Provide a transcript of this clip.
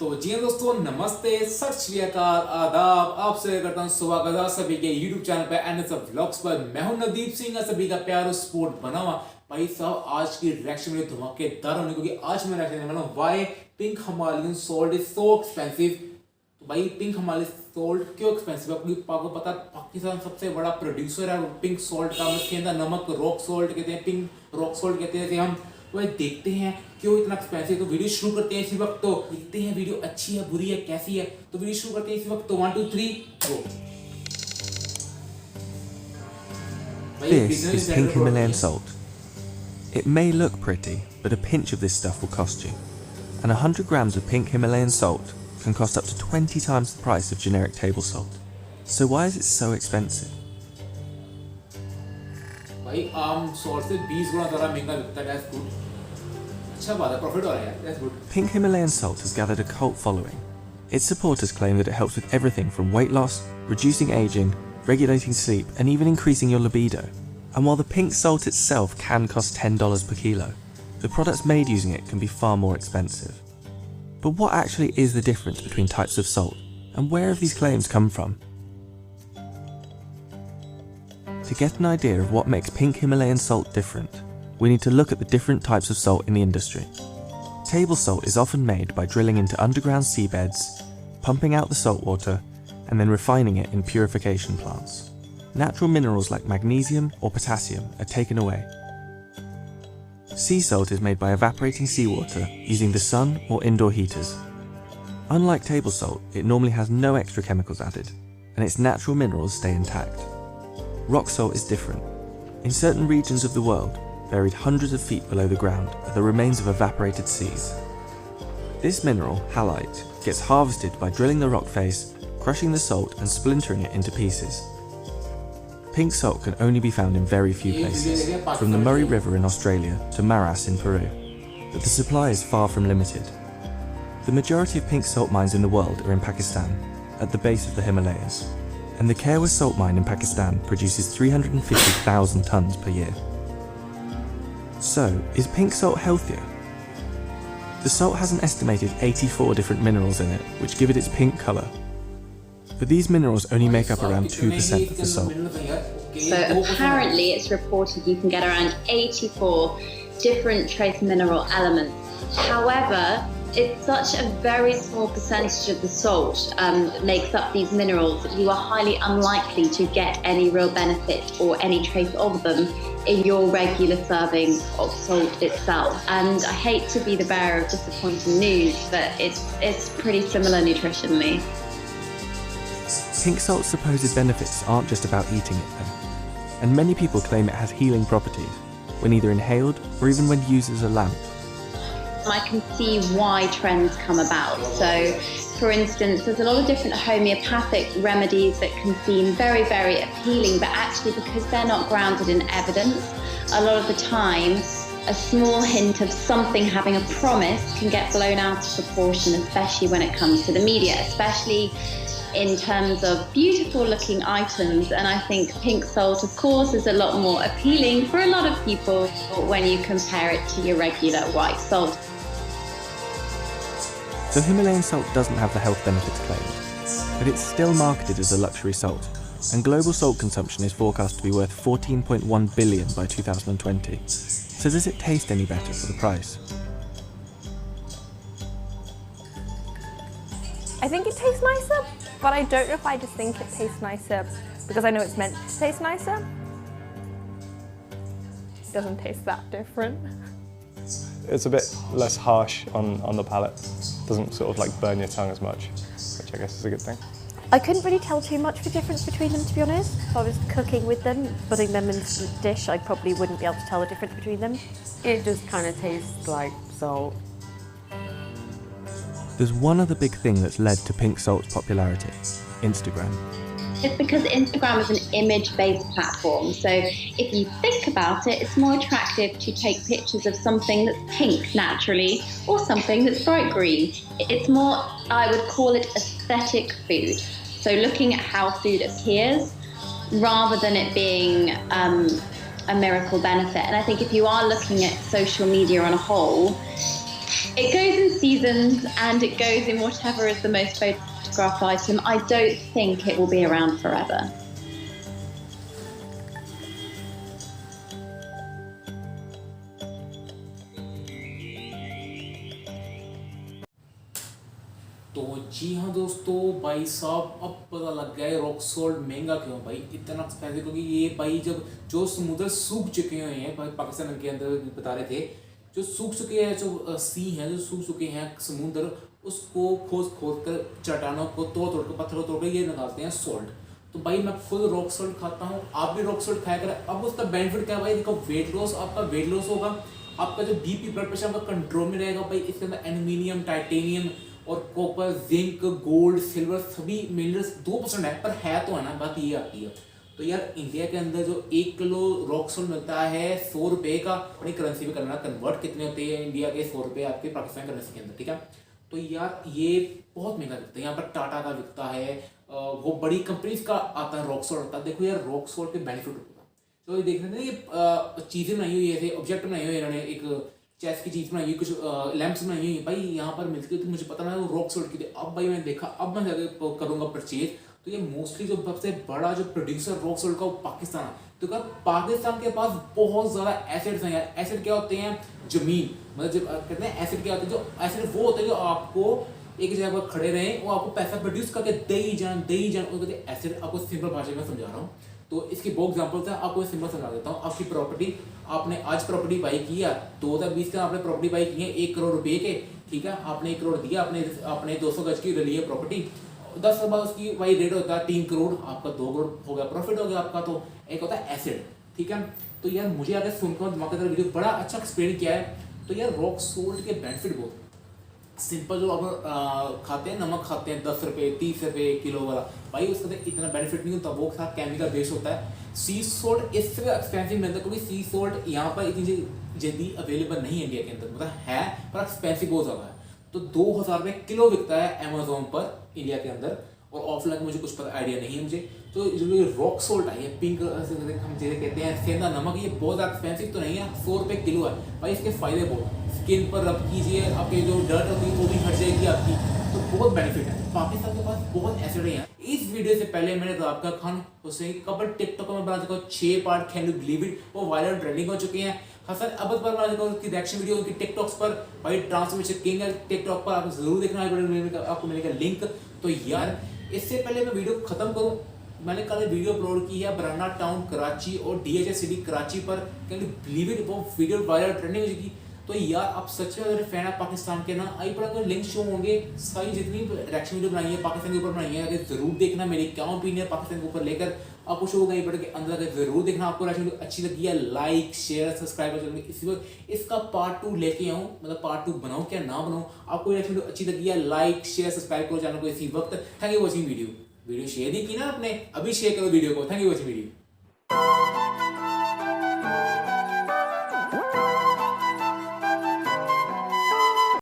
तो जी हाँ दोस्तों, नमस्ते, सत श्री अकाल, आदाब। आपसे करता हूँ स्वागत है सभी के YouTube चैनल पे एनएस व्लॉग्स पर। मैं हूँ नवदीप सिंह, सभी का प्यार और सपोर्ट बना हुआ। भाई साहब, आज की रिएक्शन में धमाकेदार होने, क्योंकि आज मैं रिएक्शन करने वाला हूँ why pink Himalayan salt is so expensive. तो भाई पिंक हिमालयन सॉल्ट क्यों एक्सपेंसिव है? आपको पता है पाकिस्तान सबसे बड़ा प्रोड्यूसर है पिंक सॉल्ट का। उसके अंदर नमक रॉक सॉल्ट कहते हैं, पिंक रॉक सॉल्ट कहते हैं हम। तो देखते हैं क्यों इतना एक्सपेंसिव। तो वीडियो शुरू करते हैं इसी वक्त। तो देखते हैं वीडियो अच्छी है, बुरी है, कैसी है। तो वीडियो शुरू करते हैं इसी वक्त। तो 1 2 3 गो। This is pink Himalayan salt. It may look pretty, but a pinch of this stuff will cost you. And 100 grams of pink Himalayan salt can cost up to 20 times the price of generic table salt. So why is it so expensive? भाई आम salt से 20 गुना ज़्यादा महंगा बिकता है। That's good. अच्छा बात है, प्रॉफिट हो रहा है। That's good. Pink Himalayan salt has gathered a cult following. Its supporters claim that it helps with everything from weight loss, reducing aging, regulating sleep, and even increasing your libido. And while the pink salt itself can cost $10 per kilo, the products made using it can be far more expensive. But what actually is the difference between types of salt, and where have these claims come from? To get an idea of what makes pink Himalayan salt different, we need to look at the different types of salt in the industry. Table salt is often made by drilling into underground seabeds, pumping out the salt water, and then refining it in purification plants. Natural minerals like magnesium or potassium are taken away. Sea salt is made by evaporating seawater using the sun or indoor heaters. Unlike table salt, it normally has no extra chemicals added, and its natural minerals stay intact. Rock salt is different. In certain regions of the world, buried hundreds of feet below the ground, are the remains of evaporated seas. This mineral, halite, gets harvested by drilling the rock face, crushing the salt and splintering it into pieces. Pink salt can only be found in very few places, from the Murray River in Australia to Maras in Peru, but the supply is far from limited. The majority of pink salt mines in the world are in Pakistan, at the base of the Himalayas. And the Khairwar salt mine in Pakistan produces 350,000 tons per year. So, is pink salt healthier? The salt has an estimated 84 different minerals in it, which give it its pink colour. But these minerals only make up around 2% of the salt. So apparently it's reported you can get around 84 different trace mineral elements. However, it's such a very small percentage of the salt makes up these minerals that you are highly unlikely to get any real benefit or any trace of them in your regular serving of salt itself. And I hate to be the bearer of disappointing news, but it's pretty similar nutritionally. Pink salt's supposed benefits aren't just about eating it though, and many people claim it has healing properties when either inhaled or even when used as a lamp. I can see why trends come about. So, for instance, there's a lot of different homeopathic remedies that can seem very, very appealing, but actually because they're not grounded in evidence, a lot of the time, a small hint of something having a promise can get blown out of proportion, especially when it comes to the media, especially in terms of beautiful looking items. And I think pink salt, of course, is a lot more appealing for a lot of people when you compare it to your regular white salt. So Himalayan salt doesn't have the health benefits claimed, but it's still marketed as a luxury salt, and global salt consumption is forecast to be worth 14.1 billion by 2020. So does it taste any better for the price? I think it tastes nicer, but I don't know if I just think it tastes nicer because I know it's meant to taste nicer. It doesn't taste that different. It's a bit less harsh on the palate. Doesn't sort of like burn your tongue as much, which I guess is a good thing. I couldn't really tell too much of a difference between them, to be honest. If I was cooking with them, putting them in a dish, I probably wouldn't be able to tell the difference between them. It just kind of tastes like salt. There's one other big thing that's led to pink salt's popularity: Instagram. It's because Instagram is an image-based platform. So if you think about it, it's more attractive to take pictures of something that's pink naturally or something that's bright green. It's more, I would call it aesthetic food. So looking at how food appears rather than it being a miracle benefit. And I think if you are looking at social media on a whole, It goes in seasons and it goes in whatever is the most photographed item. I don't think it will be around forever. तो जी हाँ दोस्तों, भाई साहब अब पता लग गया है रॉक सॉल्ट महंगा क्यों भाई इतना एक्सपेंसिव, क्योंकि ये भाई जब जो समुद्र सूख चुके हुए हैं भाई, पाकिस्तान के अंदर बता रहे थे, जो सूख चुके हैं, जो सी हैं, जो सूख चुके हैं समुद्र, उसको खोद कर चट्टानों को तोड़ कर पत्थरों तोड़ कर ये निकालते हैं सॉल्ट। तो भाई मैं खुद रॉक सॉल्ट खाता हूँ, आप भी रॉक सॉल्ट खाया करें। अब उसका बेनिफिट क्या है भाई, देखो वेट लॉस, आपका वेट लॉस होगा, आपका जो बीपी ब्लड प्रेशर आपका कंट्रोल में रहेगा भाई। इसके अंदर एल्यूमिनियम, टाइटेनियम और कॉपर, जिंक, गोल्ड, सिल्वर सभी मिनरल्स 2% है, पर है तो है ना, बात ये आती है। तो यार इंडिया के अंदर जो 1 किलो रॉक सॉल्ट मिलता है 100 रुपये का, अपनी करेंसी में करना कन्वर्ट कितने होते हैं इंडिया के 100 रुपये आपके पाकिस्तान करेंसी के अंदर, ठीक है। तो यार ये बहुत महंगा बिकता है, यहाँ पर टाटा का बिकता है, वो बड़ी कंपनीज का आता है रॉक सॉल्ट आता है। देखो यार रॉक सॉल्ट के बेनिफिट होता है, तो ये देख रहे थे ये चीज़ें बनाई हुई है, ऑब्जेक्ट बनाए हुए इन्होंने, एक चेस की चीज़ बनाई हुई, कुछ लैंप्स बनाई हुई है भाई, यहाँ पर मिलती है। तो मुझे पता ना वो रॉक सॉल्ट की थी। अब भाई मैंने देखा, अब मैं जाकर करूँगा परचेज। तो ये मोस्टली जो सबसे बड़ा जो प्रोड्यूसर रॉक सॉल्ट का वो पाकिस्तान है। तो क्या पाकिस्तान के पास बहुत ज़्यादा एसेट्स हैं यार। एसेट क्या होते हैं, जमीन, मतलब जब कहते हैं एसेट क्या होते हैं, जो एसेट वो होते हैं जो आपको एक जगह पर खड़े रहें, वो आपको पैसा प्रोड्यूस करके दे ही जान वो कहते हैं एसेट। आपको सिंपल भाषा में समझा रहा हूँ, तो इसकी बहुत एग्जांपल्स है, आपको सिंपल समझा देता हूँ। आपकी प्रॉपर्टी, आपने आज प्रॉपर्टी बाई किया 2020 का, आपने प्रॉपर्टी बाई की है 1 करोड़ रुपए के, ठीक है। आपने 1 करोड़ दिया, आपने 200 गज की ली है प्रॉपर्टी, 10 साल बाद उसकी वही रेट होता है 3 करोड़, आपका 2 करोड़ हो गया, प्रॉफिट हो गया आपका। तो एक होता है एसेट, ठीक है। तो यार मुझे अगर सुनकर दिमाग के अंदर वीडियो बड़ा अच्छा एक्सप्लेन किया है। तो यार रॉक सॉल्ट के बेनिफिट बहुत सिंपल, जो आप खाते हैं, नमक खाते हैं 10 रुपये 30 रुपये किलो वाला, भाई उसका इतना बेनिफिट नहीं होता, वो साथ केमिकल बेस्ड होता है। सी सॉल्ट इससे एक्सपेंसिव मिलता है, क्योंकि सी सॉल्ट यहाँ पर इतनी जल्दी अवेलेबल नहीं है इंडिया के अंदर, मतलब है पर एक्सपेंसिव बहुत ज़्यादा है। तो 2000 रुपये किलो बिकता है अमेजोन पर इंडिया के अंदर, और ऑफलाइन मुझे कुछ पता आइडिया नहीं है मुझे। तो जो ये रॉक सॉल्ट है, ये पिंक हम जिसे कहते हैं सेंधा नमक, ये बहुत ज़्यादा एक्सपेंसिव तो नहीं है, 100 रुपये किलो है भाई। इसके फायदे बहुत, स्किन पर रब कीजिए, आपके जो डर्ट होती है वो भी हट जाएगी आपकी, तो बहुत बेनिफिट है। पाकिस्तान के पास बहुत एसेट है। इस वीडियो से पहले मैंने राबता खान हुसैन की कबर टिकटॉक में बना चुका हूँ 6 part, can you believe it, वो वायरल ट्रेंडिंग हो चुके हैं। हसन अब्बस पर बना चुका हूँ उसकी रिएक्शन वीडियो, उनकी टिकटॉक्स पर, भाई ट्रांसफॉर्मेशन किंग है टिकटॉक पर, आप जरूर देखना, आपको मिलेगा लिंक। तो यार इससे पहले मैं वीडियो खत्म करूँ, मैंने कल वीडियो अपलोड की है बराना टाउन कराची और DHS सिटी कराची पर, कैन यू बिलीव इट, वो वीडियो वायरल ट्रेंडिंग हो चुकी। तो यार आप सच में अगर फैन है पाकिस्तान के ना, आई पर अगर लिंक शो होंगे, सारी जितनी रिएक्शन वीडियो बनाई है पाकिस्तान के ऊपर बनाई है, अगर जरूर देखना, मेरी क्या ओपिनियन है पाकिस्तान के ऊपर लेकर, आपको शो होगा पर के अंदर, अगर जरूर देखना। आपको रिएक्शन वीडियो अच्छी लगी है, लाइक शेयर सब्सक्राइब कर, इसी वक्त इसका पार्ट 2 लेके आऊँ, मतलब पार्ट 2 बनाऊँ क्या ना बनाऊँ। आपको रिएक्शन वीडियो अच्छी लगी है, लाइक शेयर सब्सक्राइब करो चैनल को इसी वक्त। Thank you watching video share नहीं की ना आपने, अभी शेयर करो वीडियो को। Thank you watching video.